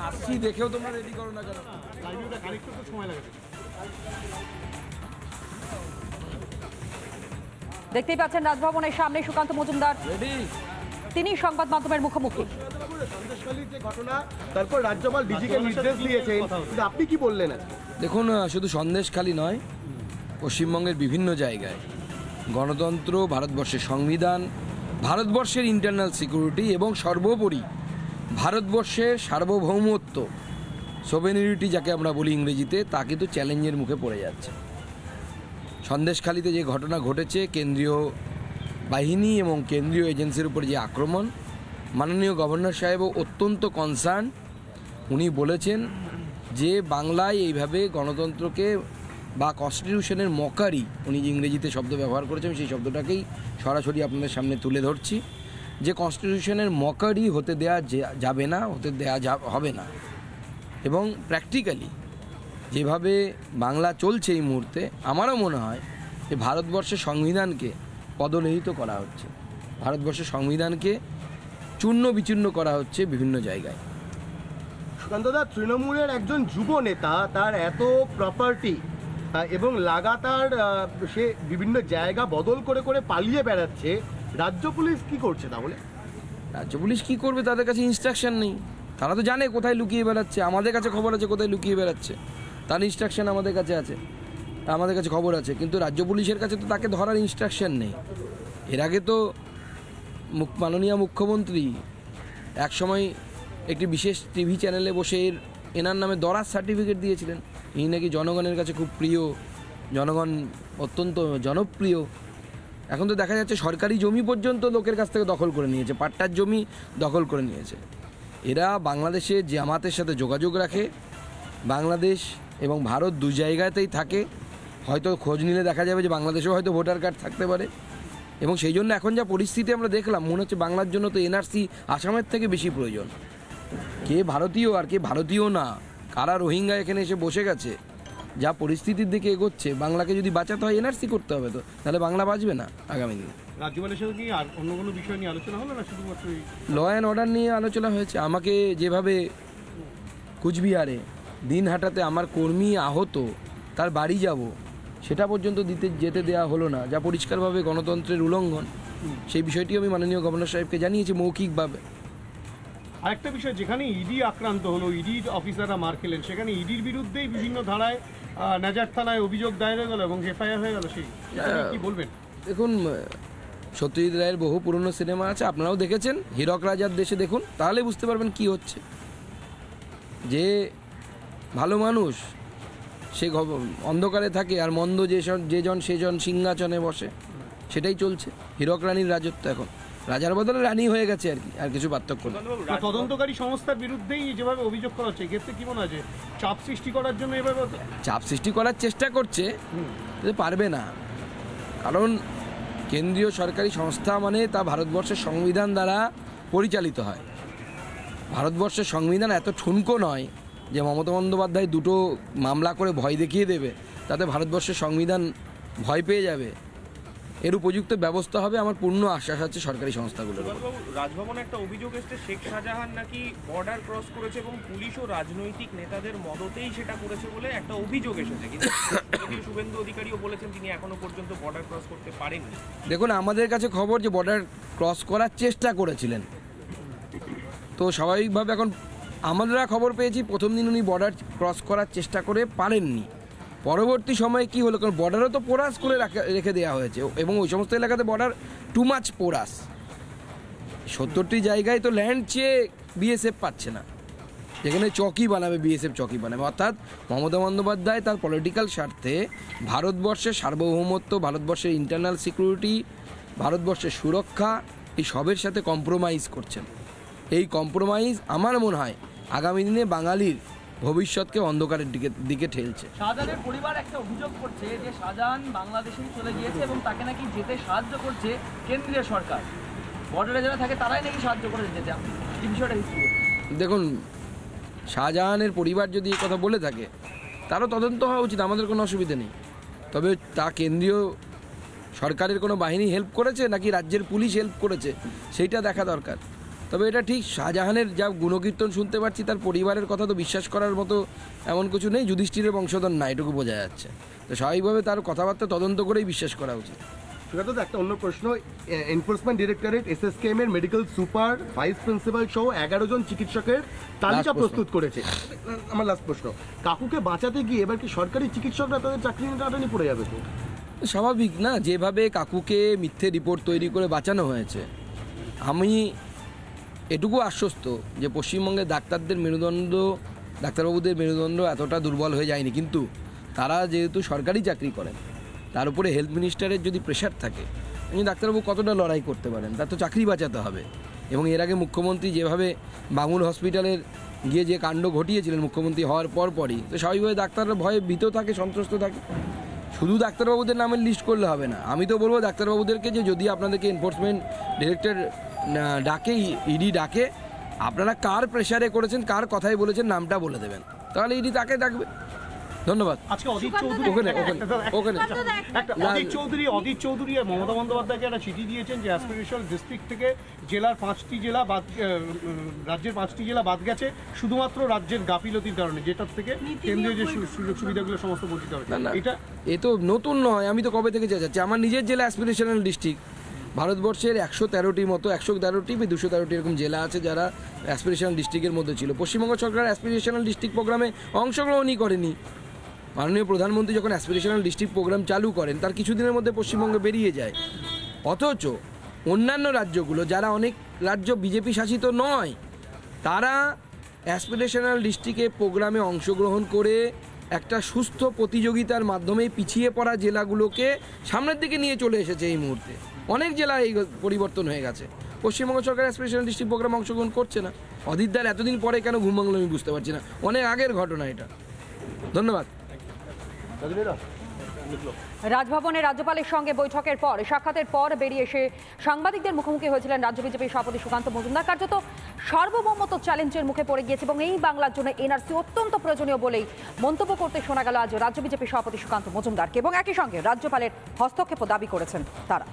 আসছি, দেখেও তোমরা রেডি করো না কেন? দেখতেই পাচ্ছেন রাজভবনের সামনে সুকান্ত মজুমদার, রেডি? তিনি সংবাদ মাধ্যমের মুখোমুখি। তারপর রাজ্যপাল ডিজিকে নির্দেশ দিয়েছেন, আপনি কি বললেন? দেখুন, শুধু সন্দেশখালি নয়, পশ্চিমবঙ্গের বিভিন্ন জায়গায় গণতন্ত্র, ভারতবর্ষের সংবিধান, ভারতবর্ষের ইন্টারনাল সিকিউরিটি এবং সর্বোপরি ভারতবর্ষের সার্বভৌমত্ব, সোভেনিরিটি যাকে আমরা বলি ইংরেজিতে, তা কিন্তু চ্যালেঞ্জের মুখে পড়ে যাচ্ছে। সন্দেশখালিতে যে ঘটনা ঘটেছে, কেন্দ্রীয় বাহিনী এবং কেন্দ্রীয় এজেন্সির উপর যে আক্রমণ, মাননীয় গভর্নর সাহেবও অত্যন্ত কনসার্ন। উনি বলেছেন যে বাংলায় এইভাবে গণতন্ত্রকে বা কনস্টিটিউশনের মকারি, উনি যে ইংরেজিতে শব্দ ব্যবহার করেছেন সেই শব্দটাকেই সরাসরি আপনাদের সামনে তুলে ধরছি, যে কনস্টিটিউশনের মকারি হতে দেয়া যাবে না, হতে দেয়া হবে না। এবং প্র্যাকটিক্যালি যেভাবে বাংলা চলছে এই মুহূর্তে, আমারও মনে হয় যে ভারতবর্ষের সংবিধানকে পদলেহিত করা হচ্ছে, ভারতবর্ষের সংবিধানকে চূর্ণ বিচূর্ণ করা হচ্ছে বিভিন্ন জায়গায়। সুকান্তদা, তৃণমূলের একজন যুব নেতা, তার এত প্রপার্টি এবং লাগাতার সে বিভিন্ন জায়গা বদল করে করে পালিয়ে বেড়াচ্ছে, রাজ্য পুলিশ কি করছে তাহলে? রাজ্য পুলিশ কী করবে? তাদের কাছে ইনস্ট্রাকশন নেই, তারা তো জানে কোথায় লুকিয়ে বেড়াচ্ছে। আমাদের কাছে খবর আছে কোথায় লুকিয়ে বেড়াচ্ছে, তার ইনস্ট্রাকশন আমাদের কাছে আছে, আমাদের কাছে খবর আছে, কিন্তু রাজ্য পুলিশের কাছে তো তাকে ধরার ইনস্ট্রাকশন নেই। এর আগে তো মাননীয় মুখ্যমন্ত্রী একসময় একটি বিশেষ টিভি চ্যানেলে বসে এনার নামে দরাজ সার্টিফিকেট দিয়েছিলেন। এই নাকি জনগণের কাছে খুব প্রিয়, জনগণ অত্যন্ত জনপ্রিয়। এখন তো দেখা যাচ্ছে সরকারি জমি পর্যন্ত লোকের কাছ থেকে দখল করে নিয়েছে, পাট্টার জমি দখল করে নিয়েছে। এরা বাংলাদেশে জামাতের সাথে যোগাযোগ রাখে, বাংলাদেশ এবং ভারত দু জায়গাতেই থাকে। হয়তো খোঁজ নিলে দেখা যাবে যে বাংলাদেশেও হয়তো ভোটার কার্ড থাকতে পারে। এবং সেই জন্য এখন যা পরিস্থিতি আমরা দেখলাম, মনে হচ্ছে বাংলার জন্য তো এনআরসি আসামের থেকে বেশি প্রয়োজন। কে ভারতীয় আর কে ভারতীয় না, কারা রোহিঙ্গা এখানে এসে বসে গেছে, যা পরিস্থিতির দিকে এগোচ্ছে, বাংলাকে যদি বাঁচাতে হয় এনআরসি করতে হবে, তো তাহলে বাংলা বাঁচবে না আগামী দিনে। রাজ্যপালের সঙ্গে কি আর অন্য কোনো বিষয় নিয়ে আলোচনা হলো না, শুধুমাত্র ল অ্যান্ড অর্ডার নিয়ে আলোচনা হয়েছে? আমাকে যেভাবে কুচবিহারে দিনহাটাতে আমার কর্মী আহত, তার বাড়ি যাব, সেটা পর্যন্ত যেতে দেওয়া হলো না, যা পরিষ্কারভাবে গণতন্ত্রের উল্লঙ্ঘন। সেই বিষয়টি আমি মাননীয় গভর্নর সাহেবকে জানিয়েছি মৌখিকভাবে। আরেকটা বিষয়, যেখানে ইডি আক্রান্ত হলো, ইডির অফিসাররা মার খেলেন, সেখানে ইডির বিরুদ্ধেই বিভিন্ন ধারায় নাজার থানায় অভিযোগ দায়ের হয়ে গেল এবং এফআইআর হয়ে গেল। সেই কি বলবেন? দেখুন, সত্যজিৎ রায়ের বহু পুরনো সিনেমা আছে, আপনারাও দেখেছেন, হীরক রাজার দেশে দেখুন, তাহলে বুঝতে পারবেন কি হচ্ছে। যে ভালো মানুষ সে অন্ধকারে থাকে, আর মন্দ যেজন সেজন সিংহাসনে বসে, সেটাই চলছে। হীরক রানীর রাজত্ব এখন, রাজার বদলে রানী হয়ে গেছে আর কি, আর কিছু পার্থক্য নেই। তদন্তকারী সংস্থার বিরুদ্ধেই যেভাবে অভিযোগ করা হচ্ছে, এক্ষেত্রে কি মনে হয় চাপ সৃষ্টি করার জন্য এভাবে চাপ সৃষ্টি করার চেষ্টা করছে, পারবে না। কারণ কেন্দ্রীয় সরকারি সংস্থা মানে তা ভারতবর্ষের সংবিধান দ্বারা পরিচালিত হয়। ভারতবর্ষের সংবিধান এত ঠুনকো নয় যে মমতা বন্দ্যোপাধ্যায় দুটো মামলা করে ভয় দেখিয়ে দেবে, তাতে ভারতবর্ষের সংবিধান ভয় পেয়ে যাবে। এর উপযুক্ত ব্যবস্থা হবে, আমার পূর্ণ আশ্বাস আছে সরকারি সংস্থাগুলোর। রাজভবনে একটা অভিযোগ এসেছে, শেখ শাহজাহান নাকি বর্ডার ক্রস করেছে এবং পুলিশ ও রাজনৈতিক নেতাদের মদতেই সেটা করেছে বলে একটা অভিযোগ এসেছে। কিন্তু শুভেন্দু অধিকারীও বলেছেন তিনি এখনো পর্যন্ত বর্ডার ক্রস করতে পারেননি। দেখুন, আমাদের কাছে খবর যে বর্ডার ক্রস করার চেষ্টা করেছিলেন, তো স্বাভাবিকভাবে এখন আমরা খবর পেয়েছি প্রথম দিন উনি বর্ডার ক্রস করার চেষ্টা করে পারেননি। পরবর্তী সময়ে কি হলো, কারণ বর্ডারও তো পোরাস করে রেখে দেওয়া হয়েছে এবং ওই সমস্ত এলাকাতে বর্ডার টু মাচ পোরাস। 70টি জায়গায় তো ল্যান্ড চেয়ে বিএসএফ পাচ্ছে না, যেখানে চকি বানাবে, বিএসএফ চকি বানাবে। অর্থাৎ মমতা বন্দ্যোপাধ্যায় তার পলিটিক্যাল স্বার্থে ভারতবর্ষের সার্বভৌমত্ব, ভারতবর্ষের ইন্টারনাল সিকিউরিটি, ভারতবর্ষের সুরক্ষা, এই সবের সাথে কম্প্রোমাইজ করছেন। এই কম্প্রোমাইজ আমার মনে হয় আগামী দিনে বাঙালির ভবিষ্যৎকে অন্ধকারের দিকে ঠেলছে। শাহজাহানের পরিবার একটা অভিযোগ করছে যে শাহজাহান বাংলাদেশে চলে গিয়েছে এবং তাকে নাকি যেতে সাহায্য করছে কেন্দ্রীয় সরকার, বর্ডারে যারা থাকে তারাই নাকি সাহায্য করে যেতে। এই বিষয়টা দেখুন, শাহজাহানের পরিবার যদি এই কথা বলে থাকে, তারও তদন্ত হওয়া উচিত, আমাদের কোনো অসুবিধা নেই। তবে তা কেন্দ্রীয় সরকারের কোনো বাহিনী হেল্প করেছে নাকি রাজ্যের পুলিশ হেল্প করেছে, সেইটা দেখা দরকার। তবে এটা ঠিক শাহজাহানের যা গুণকীর্তন শুনতে পাচ্ছি তার পরিবারের কথা তো বিশ্বাস করার মতো এমন কিছু নেই, যুধিষ্ঠিরের বংশধর না, এটুকু বোঝা যাচ্ছে। তো স্বাভাবিকভাবে তার কথাবার্তা তদন্ত করেই বিশ্বাস করা উচিত। সুকান্ত দা, একটা অন্য প্রশ্ন, এনফোর্সমেন্ট ডিরেক্টরেট এসএসকেএম এর মেডিকেল সুপার, ভাইস প্রিন্সিপাল সহ 11 জন চিকিৎসকের তালিকা প্রশ্ন। প্রস্তুত করেছে। আমার লাস্ট প্রশ্ন, কাকুকে বাঁচাতে গিয়ে এবার কি সরকারি চিকিৎসকরা তাদের চাকরি টাটানি পড়ে যাবে তো? স্বাভাবিক না, যেভাবে কাকুকে মিথ্যে রিপোর্ট তৈরি করে বাঁচানো হয়েছে। আমি এটুকু আশ্বস্ত যে পশ্চিমবঙ্গের ডাক্তারদের মেরুদণ্ড, ডাক্তারবাবুদের মেরুদণ্ড এতটা দুর্বল হয়ে যায়নি, কিন্তু তারা যেহেতু সরকারি চাকরি করেন, তার উপরে হেলথ মিনিস্টারের যদি প্রেশার থাকে, ডাক্তারবাবু কতটা লড়াই করতে পারেন, তার তো চাকরি বাঁচাতে হবে। এবং এর আগে মুখ্যমন্ত্রী যেভাবে বাঙুর হসপিটালের গিয়ে যে কাণ্ড ঘটিয়েছিলেন মুখ্যমন্ত্রী হওয়ার পরই, তো স্বাভাবিকভাবে ডাক্তাররা ভয়ে ভীত থাকে, সন্ত্রস্ত থাকে। শুধু ডাক্তারবাবুদের নামের লিস্ট করলে হবে না। আমি তো বলবো ডাক্তারবাবুদেরকে যে যদি আপনাদেরকে এনফোর্সমেন্ট ডিরেক্টর ডাকে, ইডি ডাকে, আপনারা কার প্রেশারে করেছেন, কার কথাই বলেছেন, নামটা বলে দেবেন, তাহলে ইডি তাকে ডাকবে। ধন্যবাদ। আজকে অদিত চৌধুরী অদিত চৌধুরী আর মমতা বন্দ্যোপাধ্যায়কে একটা চিঠি দিয়েছেন যে অ্যাসপিরেশনাল ডিস্ট্রিক্ট থেকে জেলার 5টি জেলা বাদ, রাজ্যের 5টি জেলা বাদ গেছে শুধুমাত্র রাজ্যের গাফিলতির কারণে, যেটার থেকে কেন্দ্রীয় যে সুযোগ সুবিধাগুলো সমস্ত বঞ্চিত হবে। না, এটা এ তো নতুন নয়, আমি তো কবে থেকে যাচ্ছি। আমার নিজের জেলা অ্যাসপিরেশনাল ডিস্ট্রিক্ট, ভারতবর্ষের 113টির মতো, 113টি বা 213টি এরকম জেলা আছে যারা অ্যাসপিরেশনাল ডিস্ট্রিক্টের মধ্যে ছিল। পশ্চিমবঙ্গ সরকার অ্যাসপিরেশনাল ডিস্ট্রিক্ট প্রোগ্রামে অংশগ্রহণই করেনি। মাননীয় প্রধানমন্ত্রী যখন অ্যাসপিরেশনাল ডিস্ট্রিক্ট প্রোগ্রাম চালু করেন, তার কিছুদিনের মধ্যে পশ্চিমবঙ্গ বেরিয়ে যায়। অথচ অন্যান্য রাজ্যগুলো, যারা অনেক রাজ্য বিজেপি শাসিত নয়, তারা অ্যাসপিরেশনাল ডিস্ট্রিক্টে প্রোগ্রামে অংশগ্রহণ করে একটা সুস্থ প্রতিযোগিতার মাধ্যমে পিছিয়ে পড়া জেলাগুলোকে সামনের দিকে নিয়ে চলে এসেছে। এই মুহূর্তে অনেক জেলা এই পরিবর্তন হয়ে গেছে। পশ্চিমবঙ্গ সরকার অ্যাসপিরেশনাল ডিস্ট্রিক্ট প্রোগ্রামে অংশগ্রহণ করছে না। অদিতদার এতদিন পরে কেন ঘুম ভাঙলো আমি বুঝতে পারছি না, অনেক আগের ঘটনা এটা। ধন্যবাদ। রাজভবনে রাজ্যপালের সঙ্গে বৈঠকের পর, সাক্ষাতের পর বেরিয়ে এসে সাংবাদিকদের মুখোমুখি হয়েছিলেন রাজ্য বিজেপির সভাপতি সুকান্ত মজুমদার। কার্যত সার্বভৌমত্ব চ্যালেঞ্জের মুখে পড়ে গিয়েছে এবং এই বাংলার জন্য এনআরসি অত্যন্ত প্রয়োজনীয় বলেই মন্তব্য করতে শোনা গেল আজ রাজ্য বিজেপির সভাপতি সুকান্ত মজুমদারকে, এবং একই সঙ্গে রাজ্যপালের হস্তক্ষেপও দাবি করেছেন তারা।